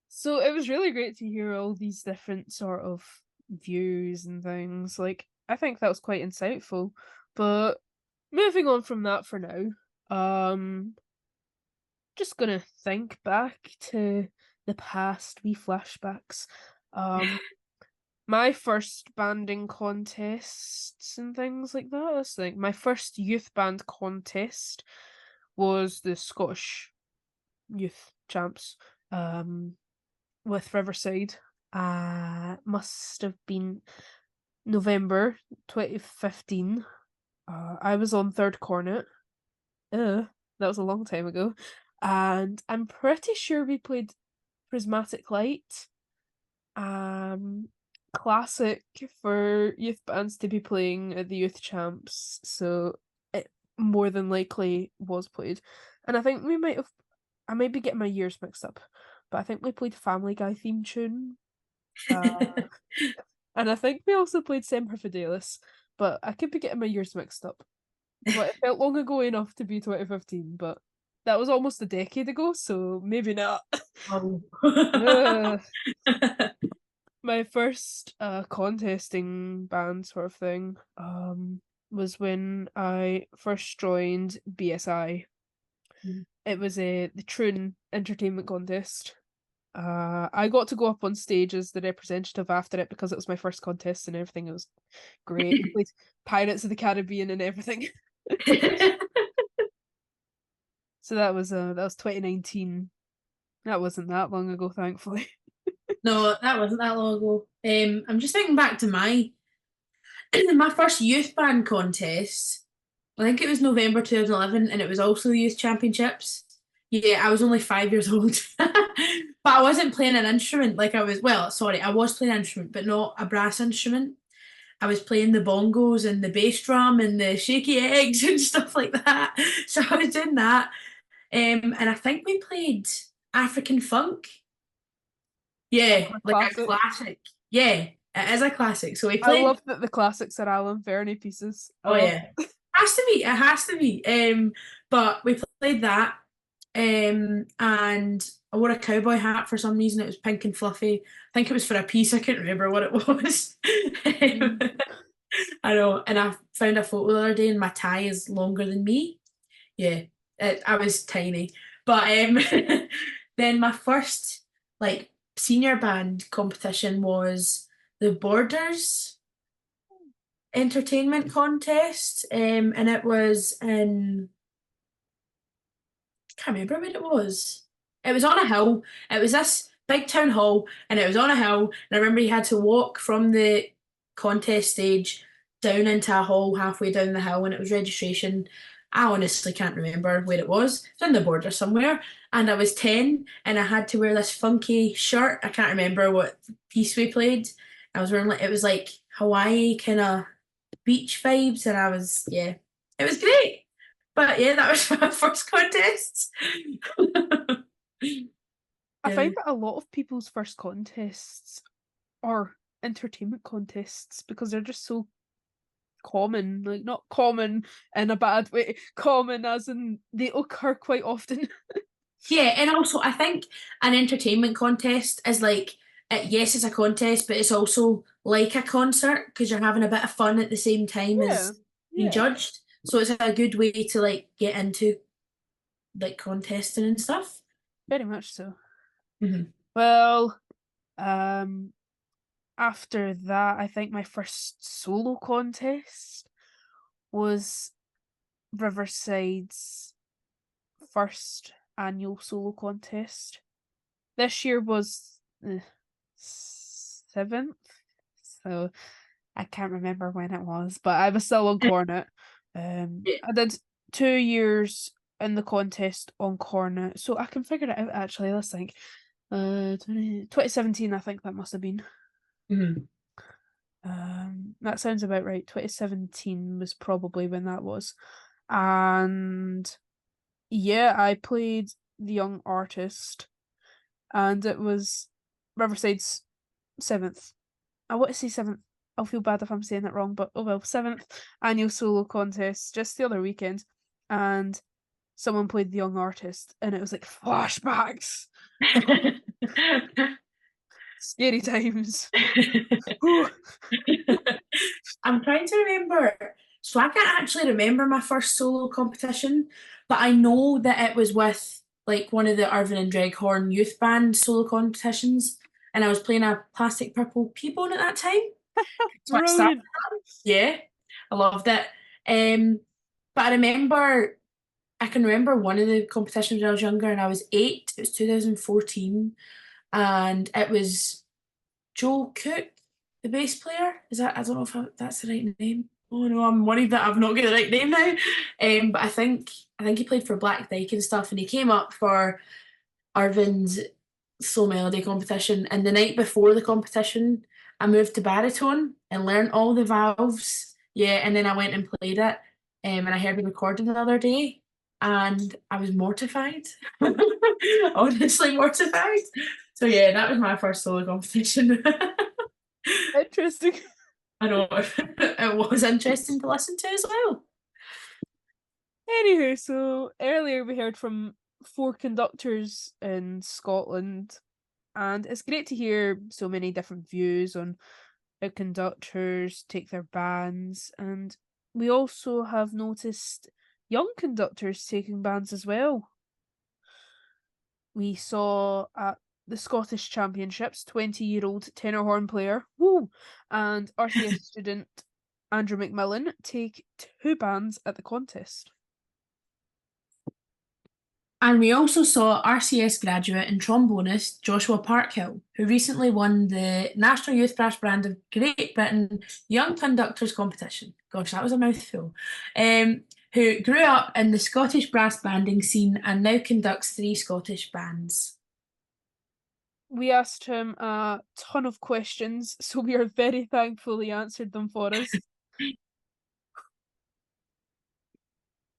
So it was really great to hear all these different sort of views and things. Like, I think that was quite insightful. But moving on from that for now, um, just gonna think back to the past, wee flashbacks. Um, my first banding contests and things like that. I think my first youth band contest was the Scottish Youth Champs. With Riverside. Must have been November 2015. I was on third cornet. That was a long time ago. And I'm pretty sure we played Prismatic Light. Um, Classic for youth bands to be playing at the youth champs, so it more than likely was played. And I might be getting my years mixed up, but I think we played Family Guy theme tune. Uh, and I think we also played Semper Fidelis, but I could be getting my years mixed up. But it felt long ago enough to be 2015, but that was almost a decade ago, so maybe not. Oh. Ugh. My first contesting band sort of thing was when I first joined BSI. It was the Troon Entertainment Contest. I got to go up on stage as the representative after it because it was my first contest and everything. It was great. We played Pirates of the Caribbean and everything. So that was 2019. That wasn't that long ago, thankfully. No, that wasn't that long ago. I'm just thinking back to my my first youth band contest. I think it was November 2011, and it was also the youth championships. Yeah, I was only 5 years old, but I wasn't playing an instrument. Like I was, well, sorry, I was playing an instrument, but not a brass instrument. I was playing the bongos and the bass drum and the shaky eggs and stuff like that. So I was doing that. And I think we played African funk. Oh, Yeah, a like a classic. classic. Yeah, it is a classic. So we I played. love that the classics are Alan Verney pieces. Oh Oh, yeah, has to be. It has to be. But we played that. And I wore a cowboy hat for some reason. It was pink and fluffy. I think it was for a piece. I can't remember what it was. mm, I know. And I found a photo the other day, and my tie is longer than me. Yeah, I was tiny. But then my first like senior band competition was the Borders entertainment contest. And it was in, I can't remember where it was. It was on a hill. It was this big town hall, and it was on a hill. And I remember you had to walk from the contest stage down into a hall halfway down the hill, and it was registration. I honestly can't remember where it was. It's on the border somewhere. And I was 10, and I had to wear this funky shirt. I can't remember what piece we played. I was wearing like, it was like Hawaii kind of beach vibes, and I was, yeah, it was great. But yeah, that was my first contest. I Yeah. find that a lot of people's first contests are entertainment contests because they're just so common. Like, not common in a bad way, common as in they occur quite often. Yeah, and also I think an entertainment contest is like, yes, it's a contest, but it's also like a concert because you're having a bit of fun at the same time Yeah, as being yeah, judged. So it's a good way to like get into like contesting and stuff. very much so. Hmm. Well, um, after that, I think my first solo contest. was Riverside's first annual solo contest. This year was the 7th, so I can't remember when it was, but I was still on Cornet. I did 2 years in the contest on Cornet, so I can figure it out actually. Let's think. 2017, I think that must have been. Mhm. That sounds about right. 2017 was probably when that was. And yeah, I played the young artist, and it was Riverside's 7th. I want to say 7th. I'll feel bad if I'm saying that wrong, but oh well, 7th annual solo contest just the other weekend. And someone played the young artist, and it was like flashbacks. Scary times. I'm trying to remember. So I can't actually remember my first solo competition, but I know that it was with like one of the Irvine and Dreghorn youth band solo competitions, and I was playing a Plastic Purple P-Bone at that time. So I started. Brilliant. Yeah, I loved it. But I can remember one of the competitions when I was younger, and I was 8. It was 2014, and it was Joe Cook, the bass player. Is that, I don't know if that's the right name. Oh no, I'm worried that I've not got the right name now. But I think he played for Black Dyke and stuff, and he came up for Irvin's Slow Melody competition. And the night before the competition, I moved to baritone and learned all the valves. Yeah, and then I went and played it. And I heard the recording the other day, and I was mortified. Honestly mortified. So yeah, that was my first solo competition. Interesting. I know it was interesting to listen to as well. Anywho, so earlier we heard from 4 conductors in Scotland, and it's great to hear so many different views on how conductors take their bands, and we also have noticed young conductors taking bands as well. We saw at the Scottish Championships 20-year-old tenor horn player, woo, and RCS student Andrew McMillan take 2 bands at the contest. And we also saw RCS graduate and trombonist Joshua Parkhill, who recently won the National Youth Brass Band of Great Britain Young Conductors Competition. Gosh, that was a mouthful. Who grew up in the Scottish brass banding scene and now conducts 3 Scottish bands. We asked him a ton of questions, so we are very thankful he answered them for us.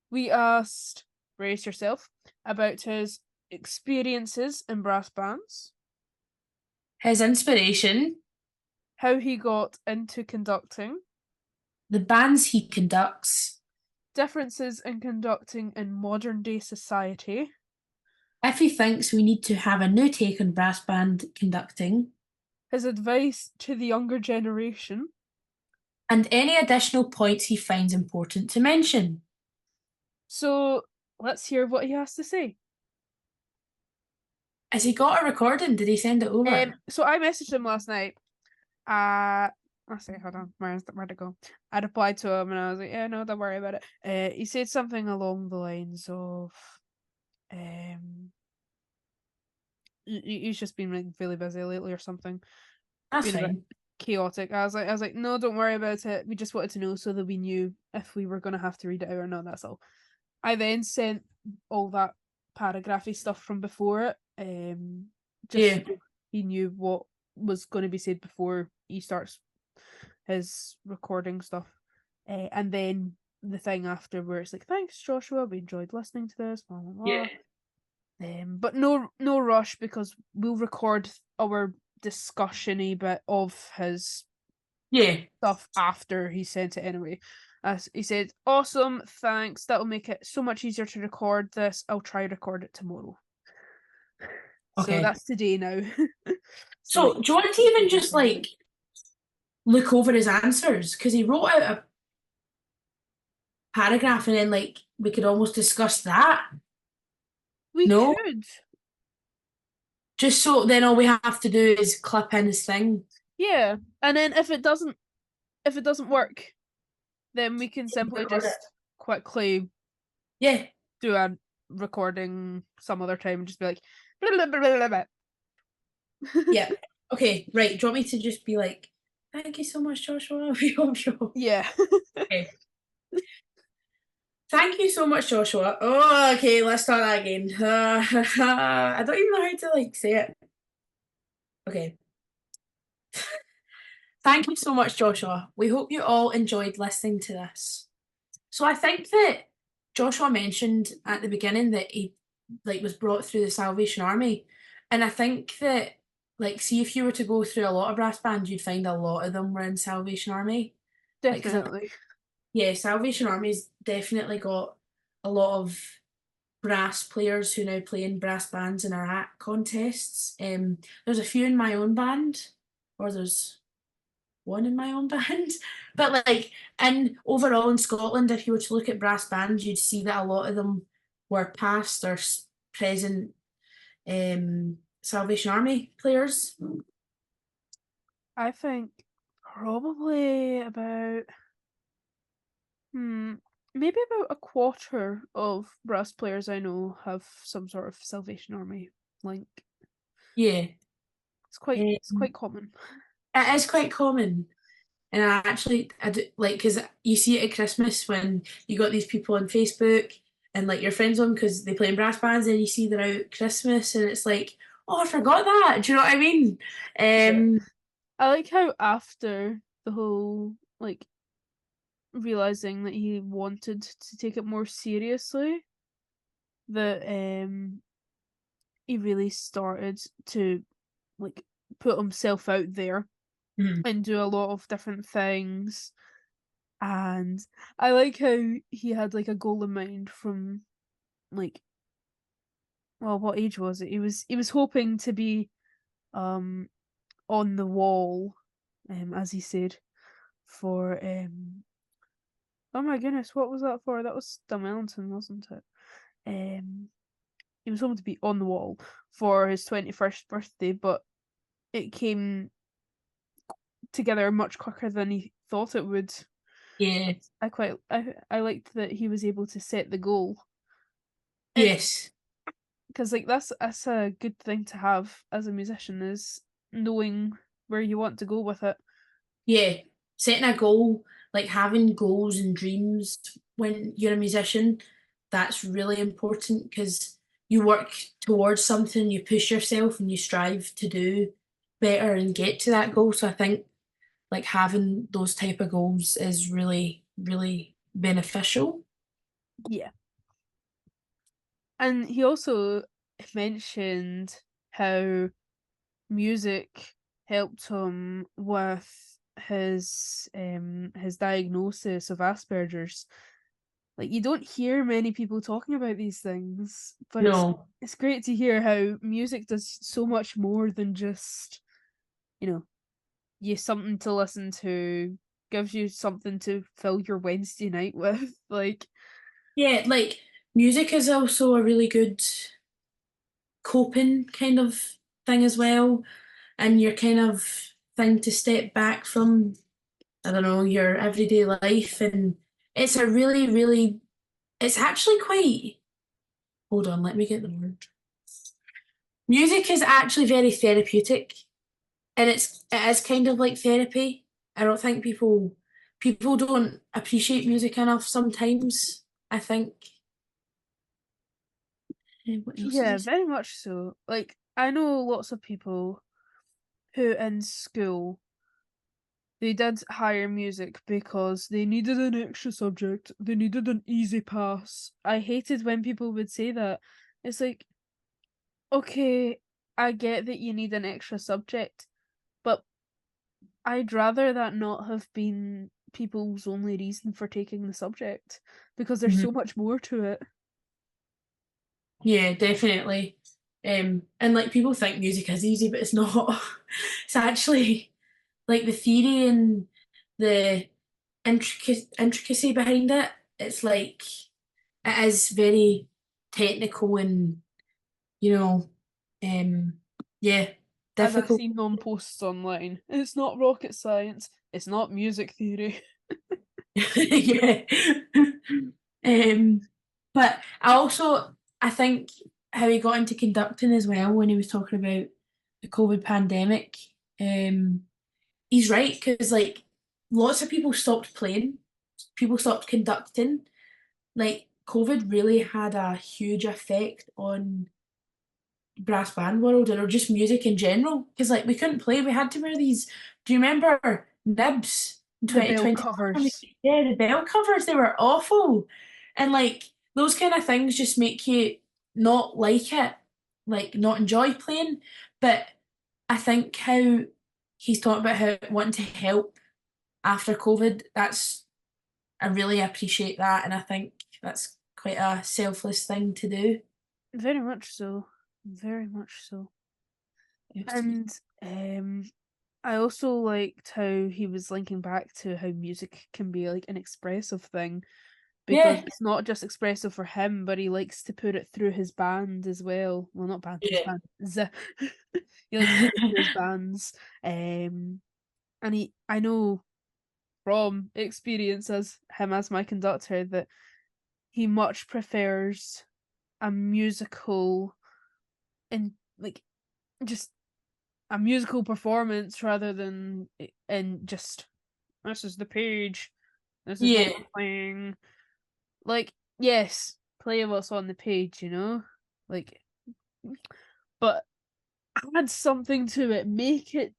We asked, brace yourself, about his experiences in brass bands, His inspiration, how he got into conducting, the bands he conducts, differences in conducting in modern day society, if he thinks we need to have a new take on brass band conducting, his advice to the younger generation. and any additional points he finds important to mention. So let's hear what he has to say. Has he got a recording? Did he send it over? So I messaged him last night. Let's see, hold on, where'd it go? I replied to him and I was like, yeah, no, don't worry about it. He said something along the lines of, he's just been like really busy lately or something. That's Been a bit fine. chaotic. I was like, no, don't worry about it. We just wanted to know so that we knew if we were gonna have to read it out or not. That's all. I then sent all that paragraphy stuff from before it, just Yeah. so he knew what was going to be said before he starts his recording stuff. And then the thing after where it's like, thanks, Joshua, we enjoyed listening to this, blah, blah, blah. But no rush because we'll record our discussion-y bit of his Yeah. stuff after he sent it anyway. He said, awesome, thanks. That'll make it so much easier to record this. I'll try record it tomorrow. So Okay. that's today now. So do you want to even just like look over his answers? Because he wrote out a paragraph and then like we could almost discuss that. we No? could. Just so then all we have to do is clip in his thing. Yeah. And then if it doesn't work, then we can simply record it. just quickly Yeah. do a recording some other time and just be like, blah, blah, blah, blah, blah. Yeah. Okay, right. Do you want me to just be like, thank you so much, Joshua? We hope you. Yeah. Okay. Thank you so much, Joshua. Oh, okay, let's start that again. I don't even know how to like say it. Okay. Thank you so much, Joshua. We hope you all enjoyed listening to this. So I think that Joshua mentioned at the beginning that he like was brought through the Salvation Army. And I think that like see if you were to go through a lot of brass bands, you'd find a lot of them were in Salvation Army. Like, because Definitely. yeah, Salvation Army's definitely got a lot of brass players who now play in brass bands and are at contests. There's a few in my own band, or there's one in my own band. But like, and overall in Scotland, if you were to look at brass bands, you'd see that a lot of them were past or present Salvation Army players. I think probably about maybe about a quarter of brass players I know have some sort of Salvation Army link. Yeah, It's um, quite common. it is quite common. And I do, like, because you see it at Christmas when you got these people on Facebook and like your friends on because they play in brass bands and you see they're out at Christmas and it's like, oh, I forgot that. Do you know what I mean? Yeah. Um, I like how after the whole like realizing that he wanted to take it more seriously, that he really started to like put himself out there mhm. and do a lot of different things. And I like how he had like a goal in mind from like, well, what age was it? He was hoping to be um on the wall, as he said, for oh my goodness, what was that for? That was the mountain, wasn't it? He was hoping to be on the wall for his 21st birthday, but it came together much quicker than he thought it would. Yeah, I liked that he was able to set the goal. yes, Because like that's a good thing to have as a musician, is knowing where you want to go with it. yeah. Setting a goal, like having goals and dreams when you're a musician, that's really important because you work towards something, you push yourself and you strive to do better and get to that goal. So I think like having those type of goals is really, really beneficial. Yeah. And he also mentioned how music helped him with his diagnosis of Asperger's. Like you don't hear many people talking about these things, but No. it's great to hear how music does so much more than just, you know, you something to listen to, gives you something to fill your Wednesday night with. Like, Yeah, like music is also a really good coping kind of thing as well. And your kind of thing to step back from, I don't know, your everyday life. And it's a really, really, it's actually quite, hold on, let me get the word. Music is actually very therapeutic and it is kind of like therapy. I don't think people don't appreciate music enough sometimes, I think. What else did yeah, he say? very much so. Like, I know lots of people who in school they did higher music because they needed an extra subject, they needed an easy pass. I hated when people would say that. It's like, okay, I get that you need an extra subject, but I'd rather that not have been people's only reason for taking the subject because there's Mhm. so much more to it. Yeah, definitely. And like people think music is easy, but it's not. It's actually like the theory and the intricacy behind it. It's like it is very technical and you know, um, yeah, As I've difficult. seen on posts online, it's not rocket science, it's not music theory. Yeah. But I think how he got into conducting as well when he was talking about the COVID pandemic. He's right because like lots of people stopped playing, people stopped conducting. Like COVID really had a huge effect on brass band world or just music in general because like we couldn't play. We had to wear these. Do you remember nibs in The bell 2021? covers. Yeah, the bell covers, they were awful. And like those kind of things just make you not like it, like not enjoy playing. But I think how he's talking about how wanting to help after COVID, I really appreciate that and I think that's quite a selfless thing to do. Very much so. Very much so. And I also liked how he was linking back to how music can be like an expressive thing because Yeah. it's not just expressive for him, but he likes to put it through his band as well. Well, not band, his Yeah. band. He likes to put it through his bands. And I know from experience as him as my conductor that he much prefers a musical and like just a musical performance rather than in just this is the page, this is what Yeah. we're playing. Like, yes, play what's on the page, you know? Like, but add something to it, make it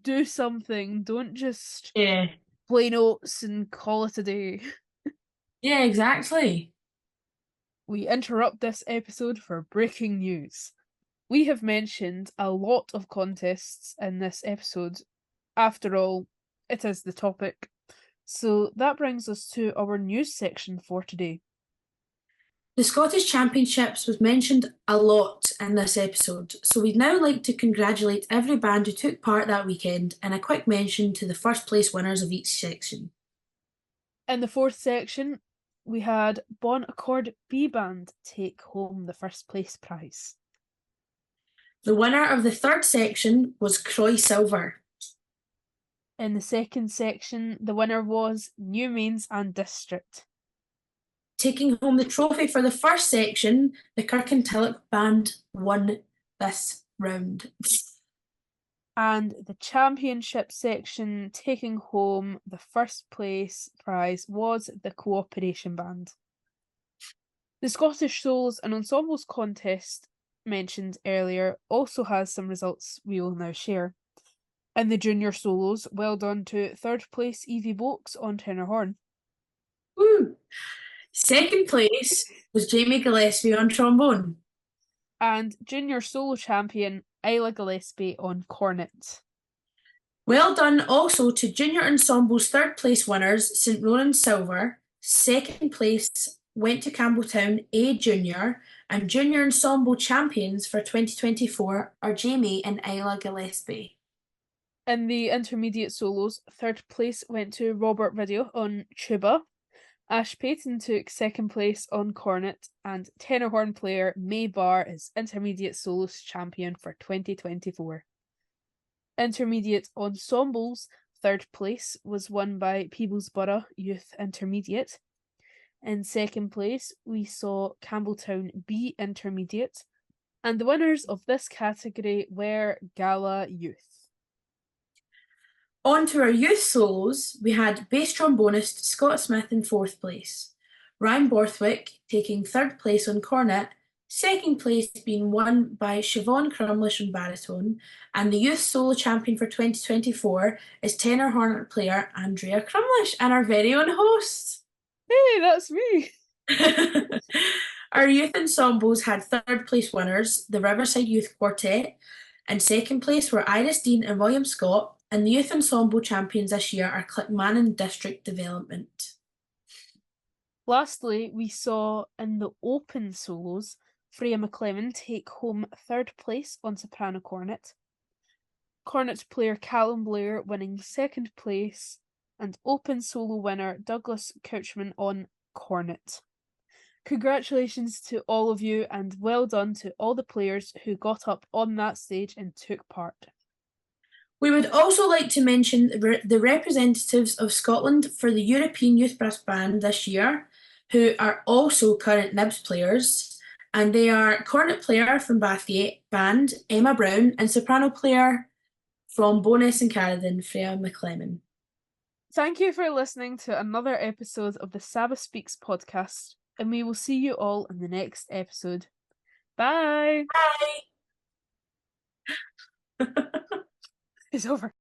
do something. Don't just Yeah. play notes and call it a day. Yeah, exactly. We interrupt this episode for breaking news. We have mentioned a lot of contests in this episode. After all, it is the topic. So that brings us to our news section for today. The Scottish Championships was mentioned a lot in this episode, so we'd now like to congratulate every band who took part that weekend and a quick mention to the first place winners of each section. In the fourth section, we had Bon Accord B Band take home the first place prize. The winner of the third section was Croy Silver. In the second section, the winner was New Mains and District. Taking home the trophy for the first section, the Kirkintilloch band won this round. And the championship section taking home the first place prize was the Cooperation Band. The Scottish Solos and Ensembles contest mentioned earlier also has some results we will now share. In the junior solos, well done to third place Evie Boakes on tenor horn. Woo! Second place was Jamie Gillespie on trombone. And junior solo champion Isla Gillespie on cornet. Well done also to Junior Ensemble's third place winners, St Ronan Silver. Second place went to Campbelltown A Junior, and Junior Ensemble champions for 2024 are Jamie and Isla Gillespie. In the intermediate solos, third place went to Robert Video on tuba. Ash Payton took second place on cornet, and tenor horn player May Barr is intermediate solos champion for 2024. Intermediate ensembles, third place was won by Peeblesborough Youth Intermediate. In second place, we saw Campbelltown B Intermediate, and the winners of this category were Gala Youth. On to our youth solos, we had bass trombonist Scott Smith in fourth place, Ryan Borthwick taking third place on cornet, second place being won by Siobhan Crumlish on baritone, and the youth solo champion for 2024 is tenor horn player Andrea Crumlish and our very own host. Hey, that's me! Our youth ensembles had third place winners, the Riverside Youth Quartet, and second place were Iris Dean and William Scott, and the youth ensemble champions this year are Clickmannon District Development. Lastly, we saw in the open solos, Freya McClellan take home third place on soprano cornet, cornet player Callum Blair winning second place, and open solo winner Douglas Couchman on cornet. Congratulations to all of you, and well done to all the players who got up on that stage and took part. We would also like to mention the representatives of Scotland for the European Youth Brass Band this year, who are also current Nibs players, and they are cornet player from Bathgate Band, Emma Brown, and soprano player from Bo'ness and Caradon, Freya McClellan. Thank you for listening to another episode of the SBBA Speaks podcast, and we will see you all in the next episode. Bye! Bye! It's over.